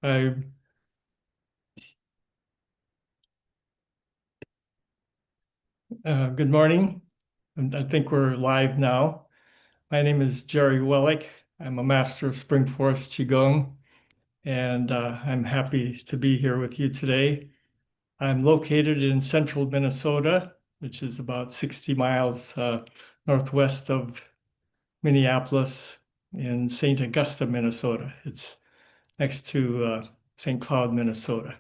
Good morning. I think we're live now. My name is Jerry Wellik. I'm a master of Spring Forest Qigong, and I'm happy to be here with you today. I'm located in central Minnesota, which is about 60 miles northwest of Minneapolis in St. Augusta, Minnesota. It's next to St. Cloud, Minnesota.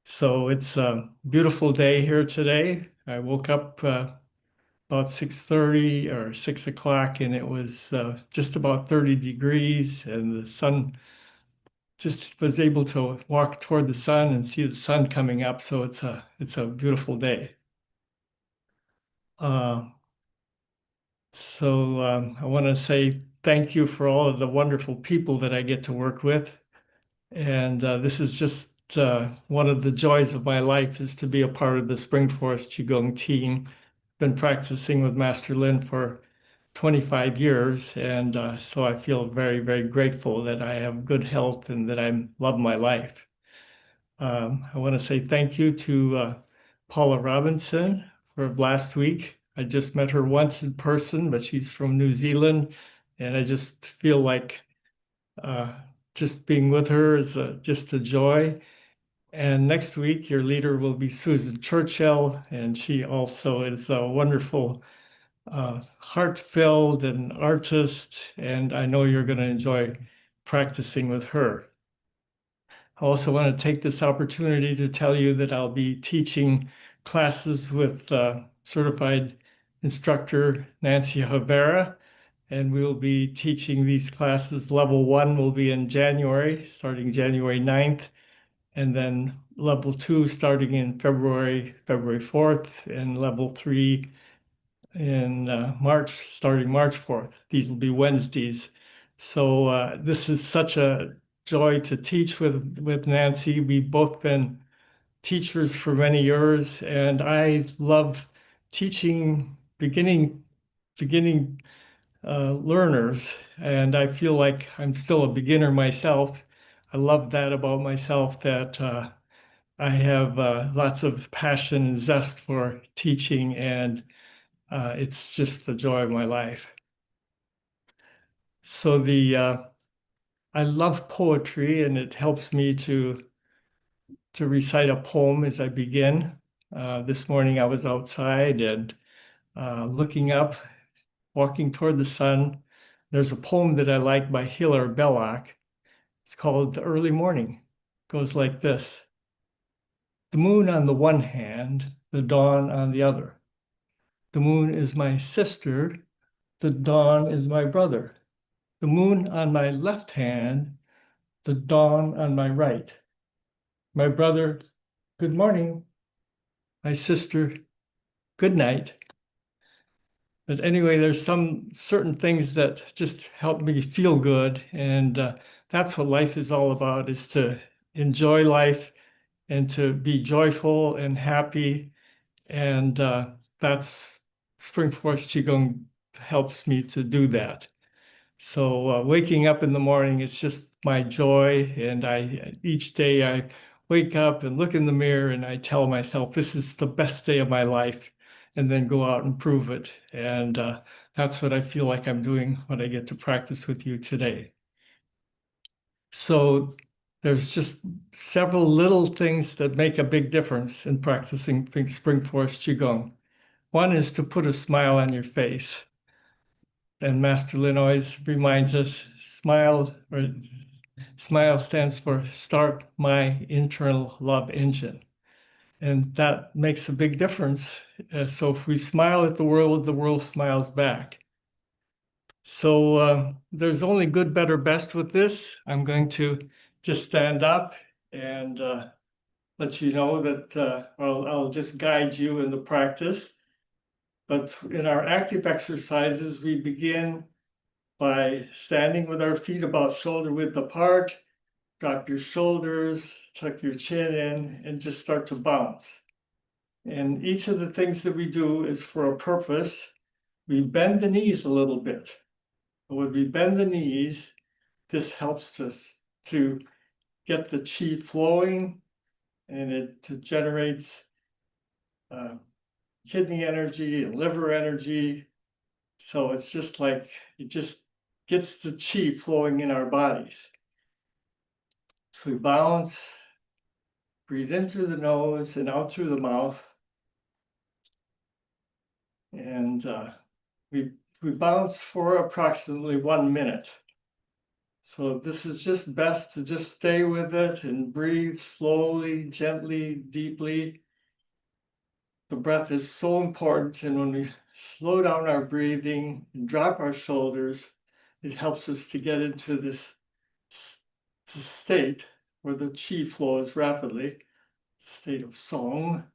So it's a beautiful day here today. I woke up about 6:30 or 6 o'clock, and it was just about 30 degrees, and the sun just was able to walk toward the sun and see the sun coming up. So it's a beautiful day. Uh, I want to say thank you for all of the wonderful people that I get to work with. And this is just one of the joys of my life is to be a part of the Spring Forest Qigong team. Been practicing with Master Lin for 25 years, and so I feel very, very grateful that I have good health and that I love my life. I want to say thank you to Paula Robinson for last week. I just met her once in person, but she's from New Zealand, and I just feel like uh, just being with her is just a joy. And next week, your leader will be Susan Churchill, and she also is a wonderful, heart-filled and artist, and I know you're going to enjoy practicing with her. I also want to take this opportunity to tell you that I'll be teaching classes with certified instructor Nancy Havera, and we'll be teaching these classes. Level 1 will be in January, starting January 9th, and then level 2 starting in February 4th, and level 3 in March, starting March 4th. These will be Wednesdays. So this is such a joy to teach with Nancy. We've both been teachers for many years, and I love teaching beginning learners, and I feel like I'm still a beginner myself. I love that about myself, that I have lots of passion and zest for teaching, and it's just the joy of my life. So I love poetry, and it helps me to recite a poem as I begin. This morning I was outside and looking up, walking toward the sun. There's a poem that I like by Hilaire Belloc. It's called The Early Morning. It goes like this: the moon on the one hand, the dawn on the other. The moon is my sister, the dawn is my brother. The moon on my left hand, the dawn on my right. My brother, good morning. My sister, good night. But anyway, there's some certain things that just help me feel good. And that's what life is all about, is to enjoy life and to be joyful and happy. And that's Spring Forest Qigong helps me to do that. So waking up in the morning, it's just my joy. And each day I wake up and look in the mirror and I tell myself, this is the best day of my life, and then go out and prove it. And that's what I feel like I'm doing when I get to practice with you today. So there's just several little things that make a big difference in practicing Spring Forest Qigong. One is to put a smile on your face. And Master Lin always reminds us, smile stands for start my internal love engine. And that makes a big difference. So if we smile at the world smiles back. So there's only good, better, best with this. I'm going to just stand up and let you know that I'll just guide you in the practice. But in our active exercises, we begin by standing with our feet about shoulder width apart. Drop your shoulders, tuck your chin in, and just start to bounce. And each of the things that we do is for a purpose. We bend the knees a little bit. When we bend the knees, this helps us to get the qi flowing, and it generates kidney energy and liver energy. So it's just like it just gets the qi flowing in our bodies. So we bounce, breathe in through the nose and out through the mouth. And we bounce for approximately 1 minute. So this is just best to just stay with it and breathe slowly, gently, deeply. The breath is so important, and when we slow down our breathing and drop our shoulders, it helps us to get into this state where the qi flows rapidly, state of song.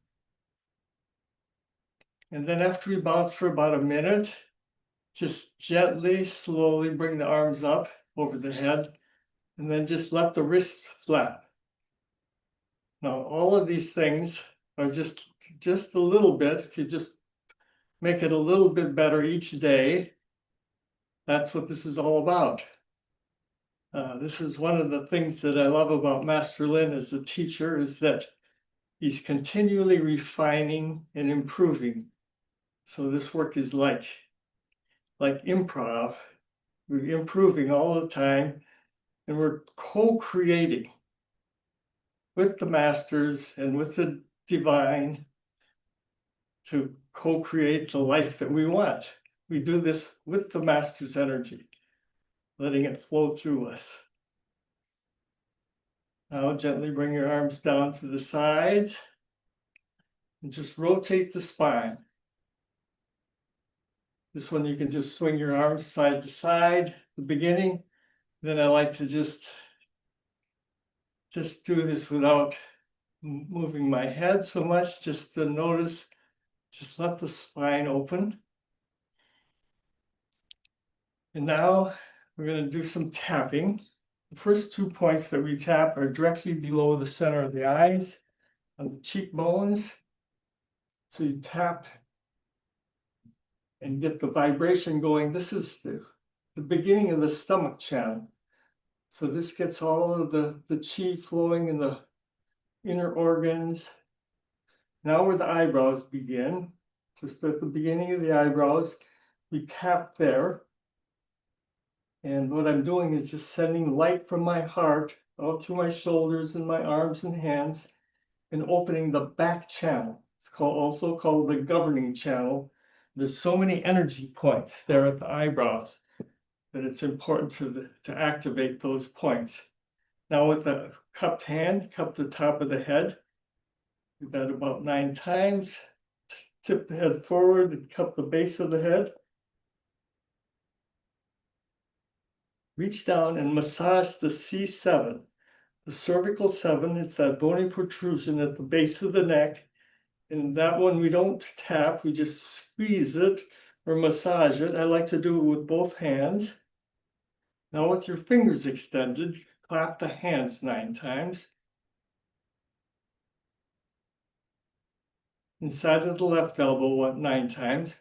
And then after we bounce for about a minute, just gently, slowly bring the arms up over the head, and then just let the wrists flap. Now, all of these things are just a little bit. If you just make it a little bit better each day, that's what this is all about. This is one of the things that I love about Master Lin as a teacher, is that he's continually refining and improving. So this work is like improv. We're improving all the time, and we're co-creating with the masters and with the divine to co-create the life that we want. We do this with the master's energy, letting it flow through us. Now gently bring your arms down to the sides and just rotate the spine. This one you can just swing your arms side to side at the beginning. Then I like to just do this without moving my head so much, just to notice, just let the spine open. And now we're going to do some tapping. The first 2 points that we tap are directly below the center of the eyes, on the cheekbones. So you tap and get the vibration going. This is the beginning of the stomach channel. So this gets all of the qi flowing in the inner organs. Now where the eyebrows begin, just at the beginning of the eyebrows, we tap there. And what I'm doing is just sending light from my heart out to my shoulders and my arms and hands, and opening the back channel. It's also called the governing channel. There's so many energy points there at the eyebrows that it's important to activate those points. Now with the cupped hand, cup the top of the head. Do that about 9 times. Tip the head forward and cup the base of the head. Reach down and massage the C7. The cervical 7 is that bony protrusion at the base of the neck. And that one we don't tap, we just squeeze it or massage it. I like to do it with both hands. Now with your fingers extended, clap the hands 9 times. Inside of the left elbow 9 times.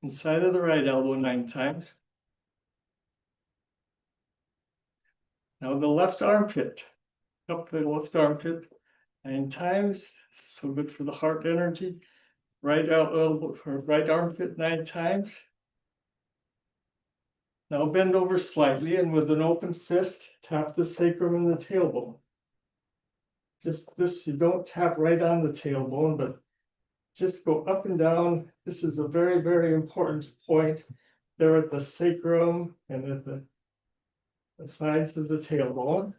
Inside of the right elbow 9 times. Now the left armpit. Up the left armpit 9 times. So good for the heart energy. Right elbow for right armpit 9 times. Now bend over slightly, and with an open fist, tap the sacrum and the tailbone. Just this, you don't tap right on the tailbone, but just go up and down. This is a very, very important point there at the sacrum and at the sides of the tailbone.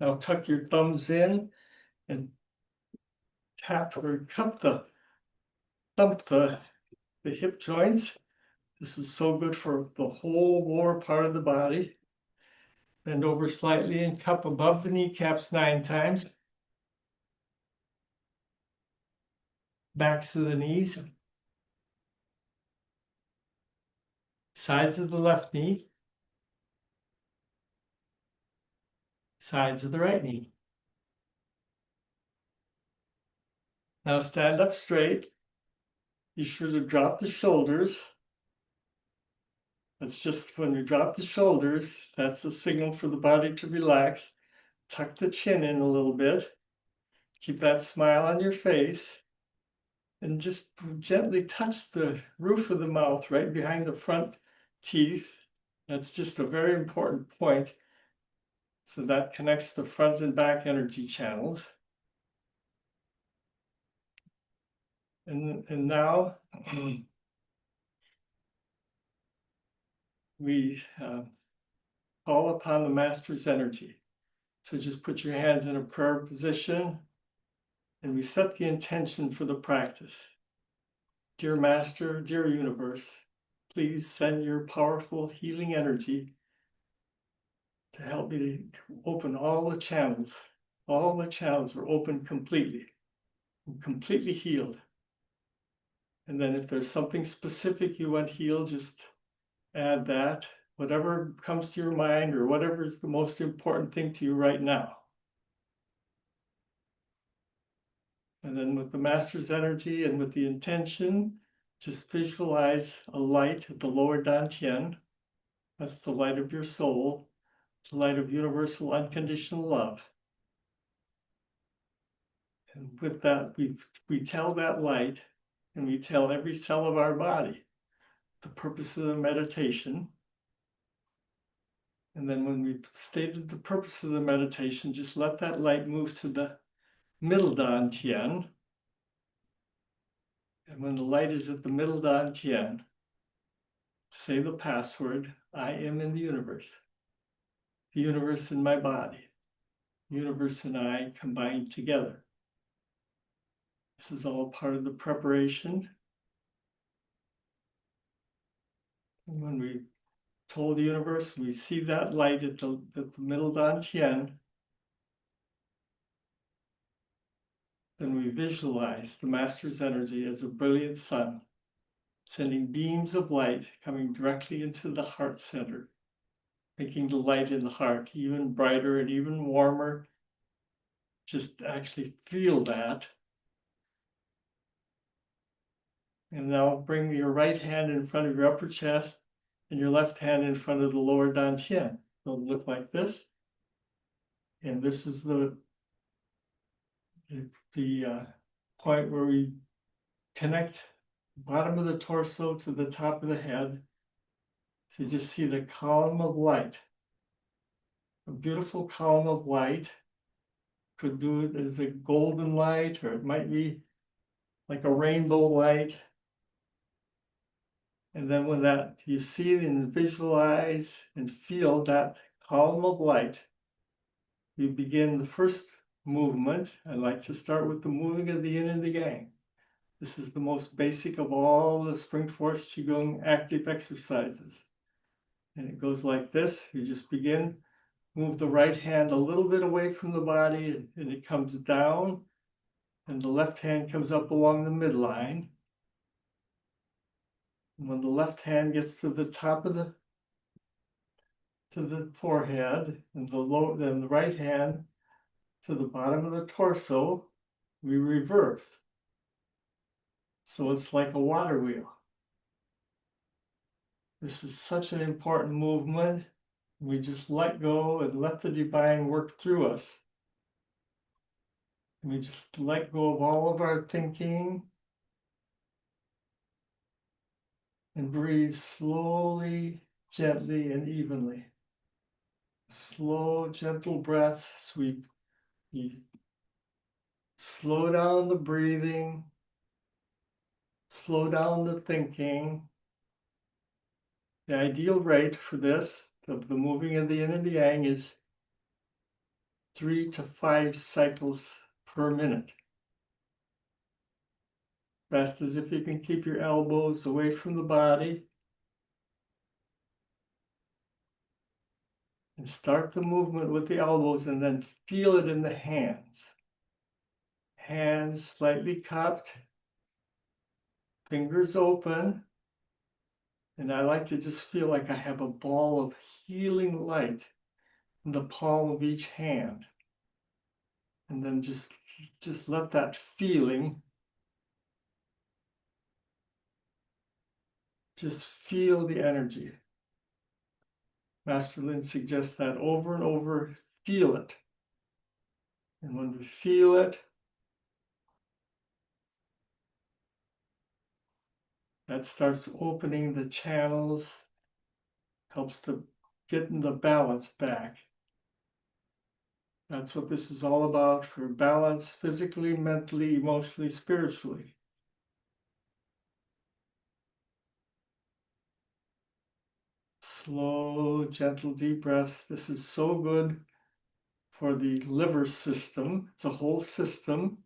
Now tuck your thumbs in and tap or thump the hip joints. This is so good for the whole lower part of the body. Bend over slightly and cup above the kneecaps 9 times. Backs of the knees. Sides of the left knee. Sides of the right knee. Now stand up straight. Be sure to drop the shoulders. That's just when you drop the shoulders, that's the signal for the body to relax. Tuck the chin in a little bit. Keep that smile on your face. And just gently touch the roof of the mouth right behind the front teeth. That's just a very important point. So that connects the front and back energy channels. And now we call upon the Master's energy. So just put your hands in a prayer position and we set the intention for the practice. Dear Master, dear Universe, please send your powerful healing energy to help me to open all the channels. All the channels are open completely. I'm completely healed. And then if there's something specific you want healed, just add that. Whatever comes to your mind or whatever is the most important thing to you right now. And then with the Master's energy and with the intention, just visualize a light at the lower dantian. That's the light of your soul, the light of universal unconditional love. And with that, we tell that light and we tell every cell of our body the purpose of the meditation. And then when we've stated the purpose of the meditation, just let that light move to the middle dantian. And when the light is at the middle dantian, say the password, I am in the universe in my body, the universe and I combined together. This is all part of the preparation. And when we told the universe, we see that light at the middle dantian, then we visualize the Master's energy as a brilliant sun, sending beams of light coming directly into the heart center, making the light in the heart even brighter and even warmer. Just actually feel that. And now bring your right hand in front of your upper chest and your left hand in front of the lower dantian. It'll look like this. And this is the point where we connect the bottom of the torso to the top of the head. So you just see the column of light, a beautiful column of light. Could do it as a golden light, or it might be like a rainbow light. And then when that you see it and visualize and feel that column of light, you begin the first movement. I like to start with the moving of the yin and the yang. This is the most basic of all the Spring Forest Qigong active exercises. And it goes like this. You just begin, move the right hand a little bit away from the body, and it comes down, and the left hand comes up along the midline. And when the left hand gets to the top of the forehead, and then the right hand to the bottom of the torso, we reverse. So it's like a water wheel. This is such an important movement. We just let go and let the divine work through us. And we just let go of all of our thinking and breathe slowly, gently, and evenly. Slow, gentle breaths. So we slow down the breathing, slow down the thinking. The ideal rate for this, of the moving of the yin and the yang, is 3 to 5 cycles per minute. Best is if you can keep your elbows away from the body. And start the movement with the elbows and then feel it in the hands. Hands slightly cupped, fingers open. And I like to just feel like I have a ball of healing light in the palm of each hand. And then just let that feeling, just feel the energy. Master Lin suggests that over and over, feel it. And when we feel it, that starts opening the channels, helps to get in the balance back. That's what this is all about, for balance physically, mentally, emotionally, spiritually. Slow, gentle, deep breath. This is so good for the liver system. It's a whole system.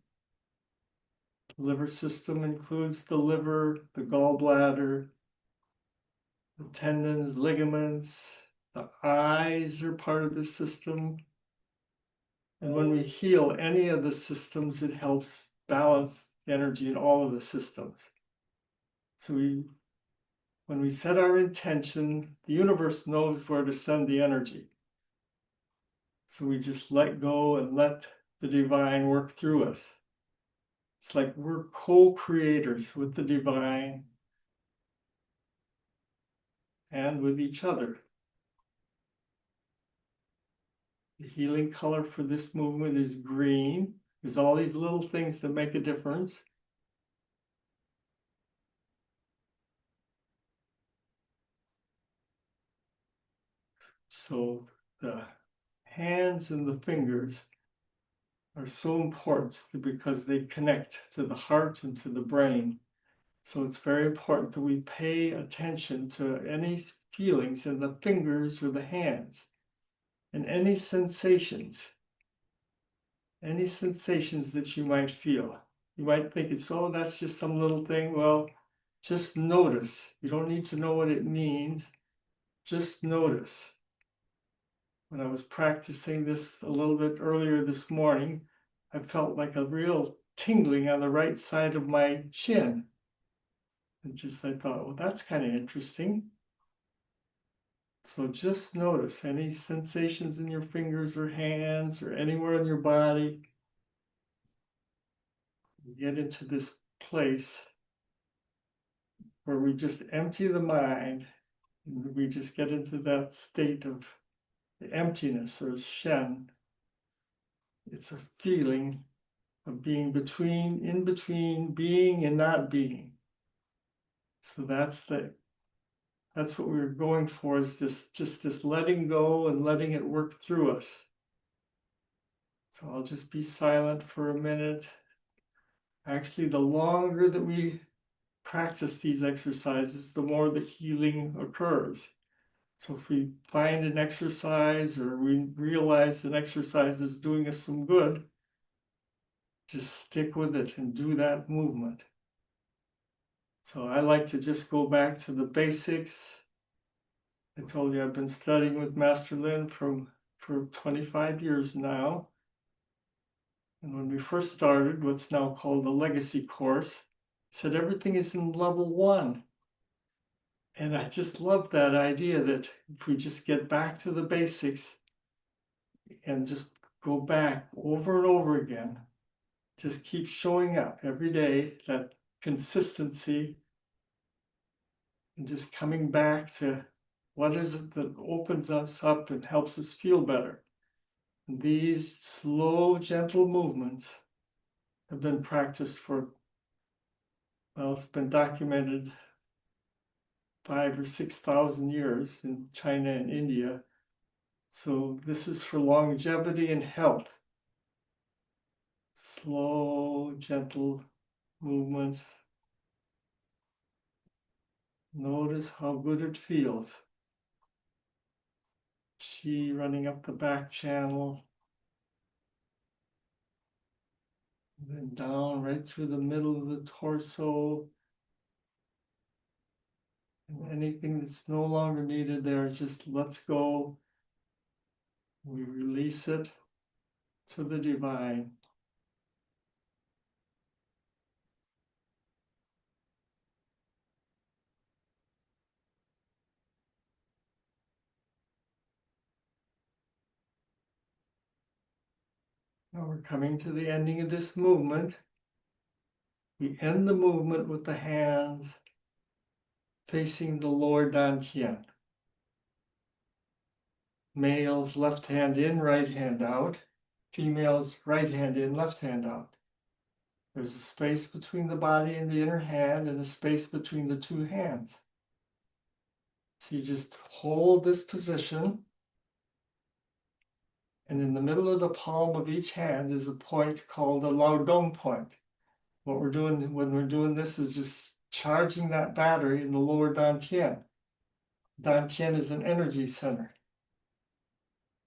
The liver system includes the liver, the gallbladder, the tendons, ligaments. The eyes are part of the system. And when we heal any of the systems, it helps balance the energy in all of the systems. So when we set our intention, the universe knows where to send the energy. So we just let go and let the divine work through us. It's like we're co-creators with the divine and with each other. The healing color for this movement is green. There's all these little things that make a difference. So the hands and the fingers are so important because they connect to the heart and to the brain. So it's very important that we pay attention to any feelings in the fingers or the hands and any sensations that you might feel. You might think it's, oh, that's just some little thing. Well, just notice. You don't need to know what it means. Just notice. When I was practicing this a little bit earlier this morning, I felt like a real tingling on the right side of my chin. And just I thought, well, that's kind of interesting. So just notice any sensations in your fingers or hands or anywhere in your body. You get into this place where we just empty the mind and we just get into that state of the emptiness or Shen. It's a feeling of being in between being and not being. So that's what we were going for, is this letting go and letting it work through us. So I'll just be silent for a minute. Actually, the longer that we practice these exercises, the more the healing occurs. So if we find an exercise or we realize an exercise is doing us some good, just stick with it and do that movement. So I like to just go back to the basics. I told you I've been studying with Master Lin for 25 years now. And when we first started what's now called the Legacy course, he said everything is in level 1. And I just love that idea that if we just get back to the basics and just go back over and over again, just keep showing up every day, that consistency, and just coming back to what is it that opens us up and helps us feel better. And these slow, gentle movements have been practiced for, well, it's been documented 5,000 or 6,000 years in China and India. So this is for longevity and health. Slow, gentle movements. Notice how good it feels. Qi running up the back channel. And then down right through the middle of the torso. And anything that's no longer needed there, just lets go. We release it to the divine. Now we're coming to the ending of this movement. We end the movement with the hands facing the lower dantian. Males, left hand in, right hand out. Females, right hand in, left hand out. There's a space between the body and the inner hand and a space between the two hands. So you just hold this position, and in the middle of the palm of each hand is a point called a Lao Dong point. What we're doing when we're doing this is just charging that battery in the lower Dantian. Dantian is an energy center.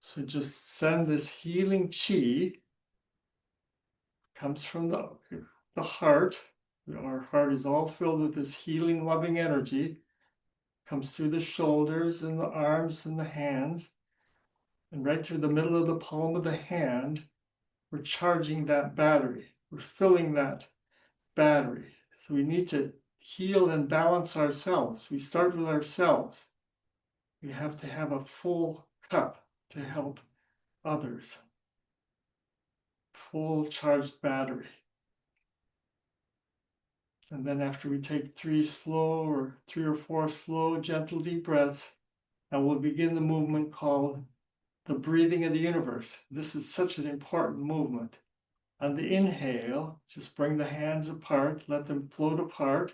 So just send this healing qi, comes from the heart. Our heart is all filled with this healing, loving energy. Comes through the shoulders and the arms and the hands. And right through the middle of the palm of the hand, we're charging that battery. We're filling that battery. So we need to heal and balance ourselves. We start with ourselves. We have to have a full cup to help others. Full charged battery. And then after we take 3 or 4 slow, gentle, deep breaths, and we'll begin the movement called the breathing of the universe. This is such an important movement. On the inhale, just bring the hands apart, let them float apart.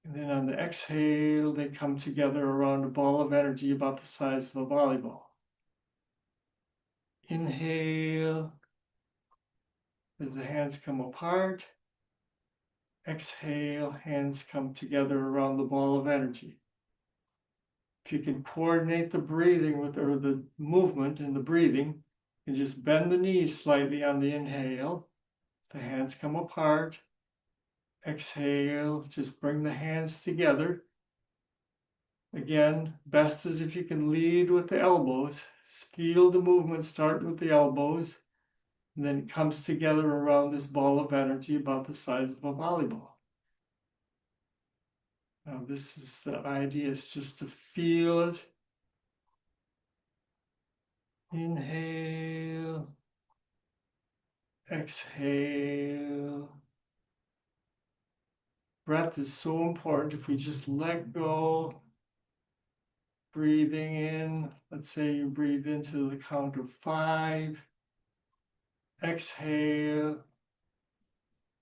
And then on the exhale, they come together around a ball of energy about the size of a volleyball. Inhale, as the hands come apart. Exhale, hands come together around the ball of energy. If you can coordinate the breathing or the movement and the breathing, and just bend the knees slightly on the inhale. The hands come apart. Exhale, just bring the hands together. Again, best is if you can lead with the elbows. Feel the movement start with the elbows, and then it comes together around this ball of energy about the size of a volleyball. Now this is the idea, is just to feel it. Inhale. Exhale. Breath is so important. If we just let go, breathing in, let's say you breathe into the count of 5. Exhale.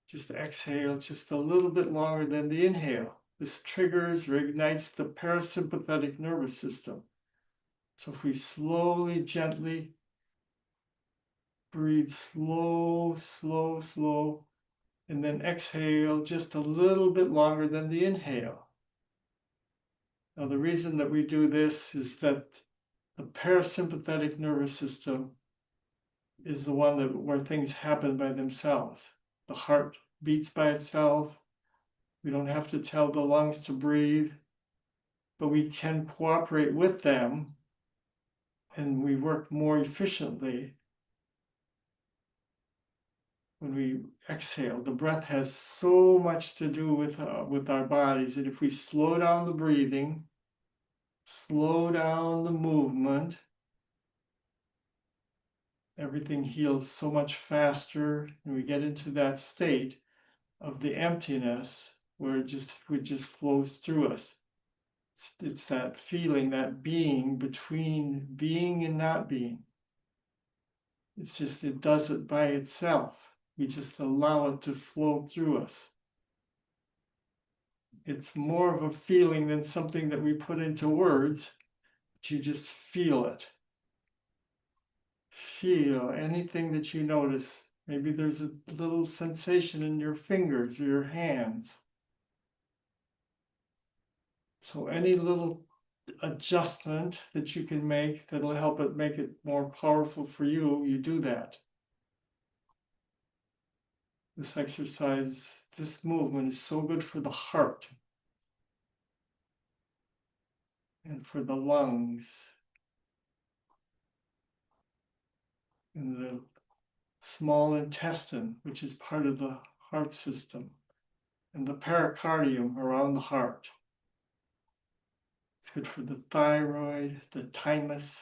Just exhale just a little bit longer than the inhale. This triggers or ignites the parasympathetic nervous system. So if we slowly, gently breathe slow, slow, slow, and then exhale just a little bit longer than the inhale. Now, the reason that we do this is that the parasympathetic nervous system is the one where things happen by themselves. The heart beats by itself. We don't have to tell the lungs to breathe, but we can cooperate with them, and we work more efficiently when we exhale. The breath has so much to do with our bodies, and if we slow down the breathing, slow down the movement, everything heals so much faster, and we get into that state of the emptiness where it just flows through us. It's that feeling, that being between being and not being. It's just, it does it by itself. We just allow it to flow through us. It's more of a feeling than something that we put into words, but you just feel it. Feel anything that you notice. Maybe there's a little sensation in your fingers or your hands. So any little adjustment that you can make that'll help it make it more powerful for you, you do that. This exercise, this movement is so good for the heart and for the lungs and the small intestine, which is part of the heart system, and the pericardium around the heart. It's good for the thyroid, the thymus,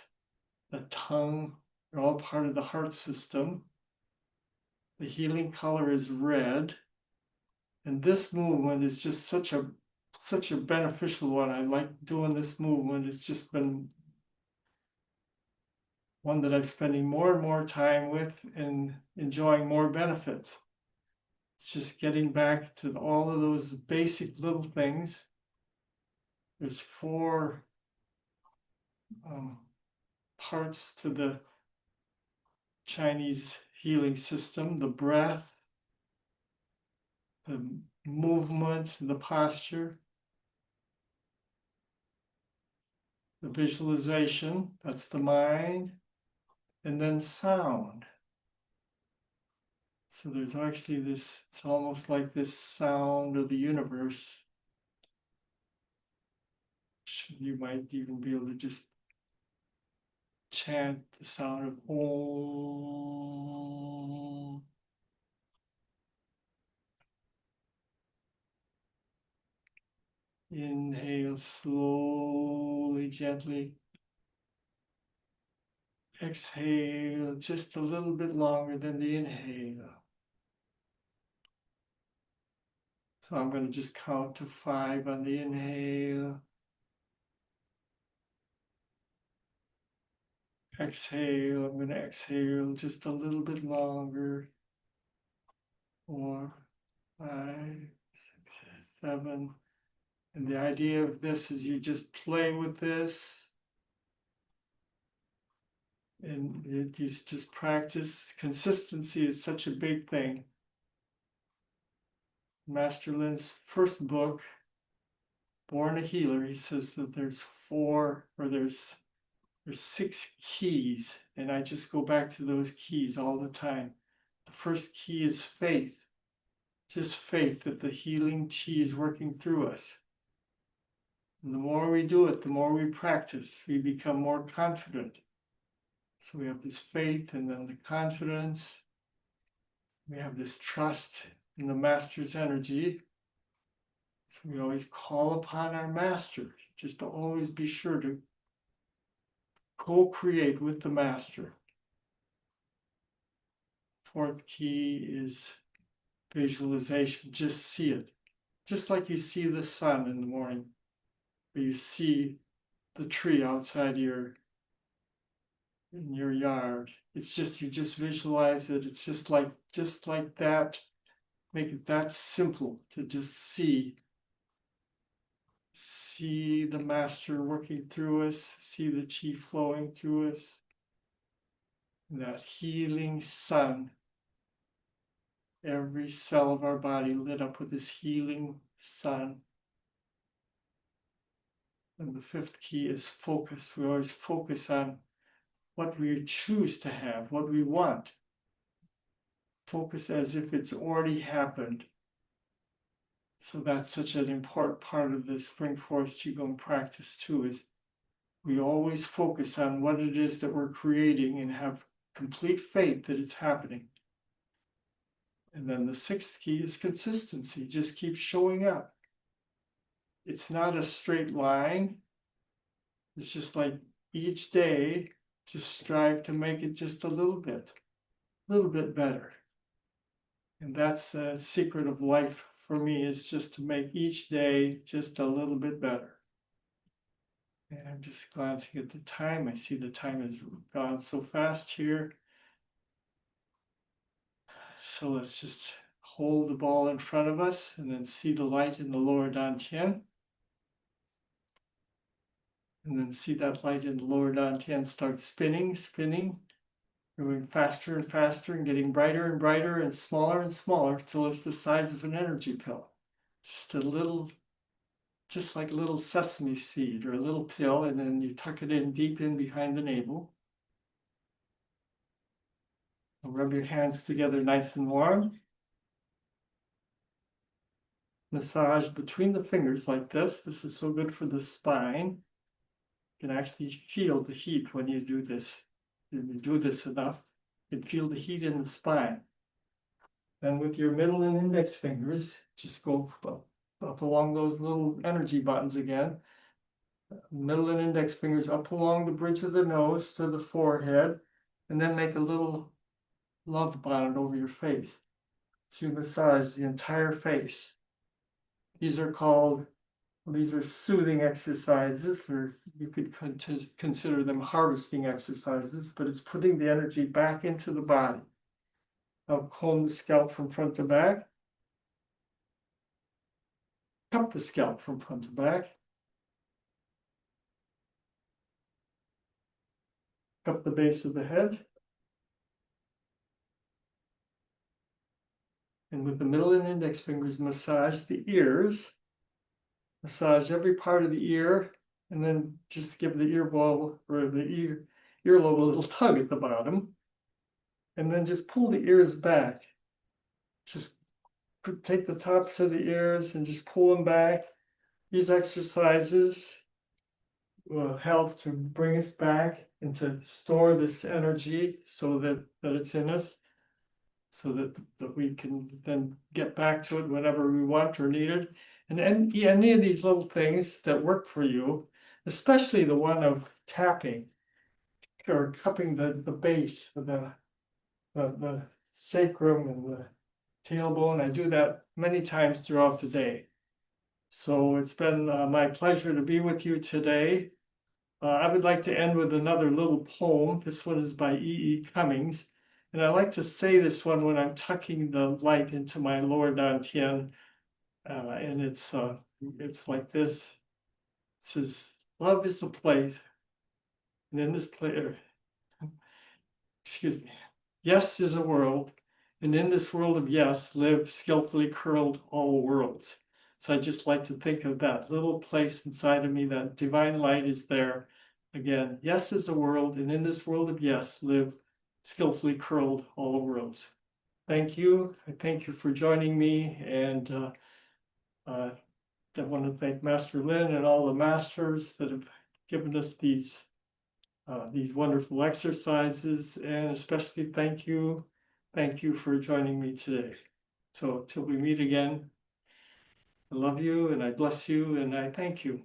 the tongue. They're all part of the heart system. The healing color is red. And this movement is just such a beneficial one. I like doing this movement. It's just been one that I'm spending more and more time with and enjoying more benefits. It's just getting back to all of those basic little things. There's 4 parts to the Chinese healing system: the breath, the movement, the posture, the visualization, that's the mind, and then sound. So there's actually this, it's almost like this sound of the universe. You might even be able to just chant the sound of Om. Inhale slowly, gently. Exhale just a little bit longer than the inhale. So I'm going to just count to 5 on the inhale. Exhale, I'm going to exhale just a little bit longer. 4, 5, 6, 7. And the idea of this is you just play with this. And you just practice. Consistency is such a big thing. Master Lin's first book, Born a Healer, he says that there's 6 keys, and I just go back to those keys all the time. The first key is faith, just faith that the healing qi is working through us. And the more we do it, the more we practice, we become more confident. So we have this faith and then the confidence. We have this trust in the Master's energy. So we always call upon our Master, just to always be sure to co-create with the Master. 4th key is visualization. Just see it. Just like you see the sun in the morning, or you see the tree outside in your yard. It's just, you just visualize it. It's just like that. Make it that simple to just see the Master working through us, see the qi flowing through us. That healing sun, every cell of our body lit up with this healing sun. And the 5th key is focus. We always focus on what we choose to have, what we want. Focus as if it's already happened. So that's such an important part of the Spring Forest Qigong practice too, is we always focus on what it is that we're creating and have complete faith that it's happening. And then the 6th key is consistency. Just keep showing up. It's not a straight line. It's just like each day, just strive to make it just a little bit better. And that's the secret of life for me, is just to make each day just a little bit better. And I'm just glancing at the time. I see the time has gone so fast here. So let's just hold the ball in front of us and then see the light in the lower dantian. And then see that light in the lower dantian start spinning, going faster and faster and getting brighter and brighter and smaller until it's the size of an energy pill. Just a little, just like a little sesame seed or a little pill, and then you tuck it in deep in behind the navel. Rub your hands together nice and warm. Massage between the fingers like this. This is so good for the spine. You can actually feel the heat when you do this. If you do this enough, you can feel the heat in the spine. Then with your middle and index fingers, just go up along those little energy buttons again. Middle and index fingers up along the bridge of the nose to the forehead, and then make a little love bond over your face. So you massage the entire face. These are called These are soothing exercises, or you could consider them harvesting exercises, but it's putting the energy back into the body. I'll comb the scalp from front to back, cup the scalp from front to back, cup the base of the head, and with the middle and index fingers, massage the ears, massage every part of the ear, and then just give the ear ball or the earlobe a little tug at the bottom, and then just pull the ears back. Just take the tops of the ears and just pull them back. These exercises will help to bring us back and to store this energy so that it's in us, so that we can then get back to it whenever we want or need it. And any of these little things that work for you, especially the one of tapping or cupping the base of the sacrum and the tailbone. I do that many times throughout the day. So it's been my pleasure to be with you today. I would like to end with another little poem. This one is by E.E. Cummings. And I like to say this one when I'm tucking the light into my lower dantian. And it's like this. It says, love is a place. And in this place, excuse me, yes is a world. And in this world of yes, live skillfully curled all worlds. So I just like to think of that little place inside of me, that divine light is there. Again, yes is a world, and in this world of yes, live skillfully curled all worlds. Thank you. I thank you for joining me, and I want to thank Master Lin and all the masters that have given us these wonderful exercises, and especially thank you for joining me today. So till we meet again, I love you and I bless you and I thank you.